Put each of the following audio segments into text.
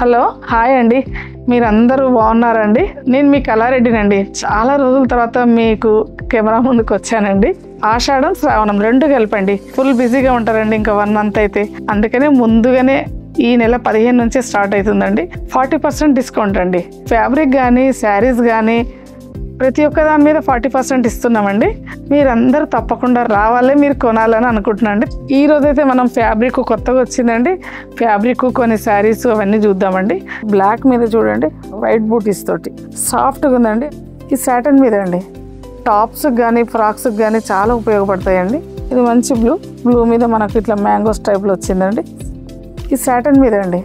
Hello hi అండి, మీరందరూ బాగున్నారండి? నేను మీ కళారెడ్డినండి. చాలా రోజుల తర్వాత మీకు కెమెరా ముందుకు వచ్చానండి. ఆషాఢం శ్రావణం రెండు కలిపండి. ఫుల్ బిజీగా ఉంటారండి ఇంకా 1 month అయితే. అందుకనే ముందుగానే ఈ నెల 15 నుంచే స్టార్ట్ అవుతుందండి. 40% డిస్కౌంట్ అండి. ఫ్యాబ్రిక్ కానీ శారీస్ కానీ ప్రతి ఒక్క దాని మీద 40% ఇస్తున్నామండి. మీరందరూ తప్పకుండా రావాలి, మీరు కొనాలని అనుకుంటున్నాండి. ఈ రోజైతే మనం ఫ్యాబ్రిక్ కొత్తగా వచ్చిందండి. ఫ్యాబ్రిక్ కొన్ని శారీస్ అవన్నీ చూద్దామండి. బ్లాక్ మీద చూడండి, వైట్ బూటీస్ తోటి సాఫ్ట్గా ఉందండి. ఈ సాటన్ మీద అండి టాప్స్ కానీ ఫ్రాక్స్ కానీ చాలా ఉపయోగపడతాయండి. ఇది మంచి బ్లూ మీద మనకు ఇట్లా మ్యాంగోస్ టైప్లో వచ్చిందండి. ఈ సాటన్ మీద అండి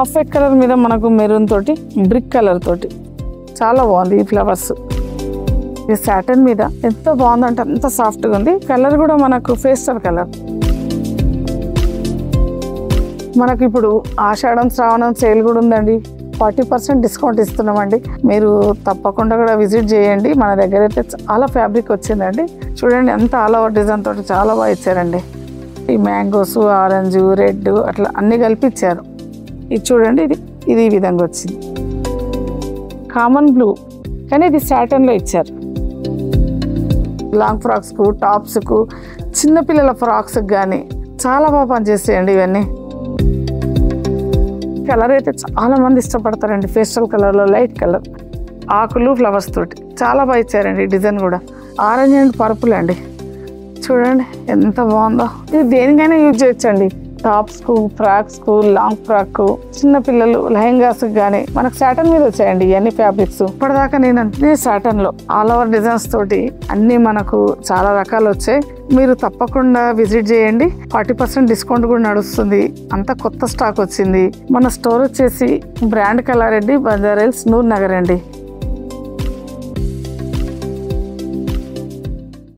ఆఫ్ వైట్ కలర్ మీద మనకు మెరూన్ తోటి బ్రిక్ కలర్ తోటి చాలా బాగుంది. ఈ ఫ్లవర్స్ ఈ సాటన్ మీద ఎంత బాగుందంటే అంత సాఫ్ట్గా ఉంది. కలర్ కూడా మనకు పేస్టల్ కలర్. మనకి ఇప్పుడు ఆషాఢం శ్రావణం సేల్ కూడా ఉందండి. 40% డిస్కౌంట్ ఇస్తున్నామండి. మీరు తప్పకుండా కూడా విజిట్ చేయండి. మన దగ్గర అయితే చాలా ఫ్యాబ్రిక్ వచ్చిందండి. చూడండి ఎంత ఆల్ ఓవర్ డిజైన్ తోటి చాలా బాగా ఇచ్చారండి. ఈ మ్యాంగోస్, ఆరెంజ్, రెడ్ అట్లా అన్ని కలిపి ఇచ్చారు. ఇది చూడండి, ఇది ఈ విధంగా వచ్చింది. కామన్ బ్లూ కానీ ఇది సాటన్లో ఇచ్చారు. లాంగ్ ఫ్రాక్స్కు, టాప్స్కు, చిన్నపిల్లల ఫ్రాక్స్కి కానీ చాలా బాగా పనిచేస్తాయండి ఇవన్నీ. కలర్ అయితే చాలా మంది ఇష్టపడతారండి. పేస్టల్ కలర్లో లైట్ కలర్, ఆకులు ఫ్లవర్స్ తోటి చాలా బాగా ఇచ్చారండి. డిజైన్ కూడా ఆరెంజ్ అండ్ పర్పుల్ అండి. చూడండి ఎంత బాగుందో. ఇది దేనికైనా యూజ్ చేయొచ్చండి. టాప్స్కు, ఫ్రాక్స్కు, లాంగ్ ఫ్రాక్, చిన్నపిల్లలు లెహెంగాస్ కానీ మనకు సాటన్ మీద వచ్చాయండి ఇవన్నీ ఫ్యాబ్రిక్స్. ఇప్పటిదాకా నేను అన్ని సాటన్లో ఆల్ ఓవర్ డిజైన్స్ తోటి అన్ని మనకు చాలా రకాలు వచ్చాయి. మీరు తప్పకుండా విజిట్ చేయండి. 40% డిస్కౌంట్ కూడా నడుస్తుంది. అంతా కొత్త స్టాక్ వచ్చింది. మన స్టోర్ వచ్చేసి బ్రాండ్ కళారెడ్డి, బంజారా హిల్స్, నూర్ నగర్ అండి.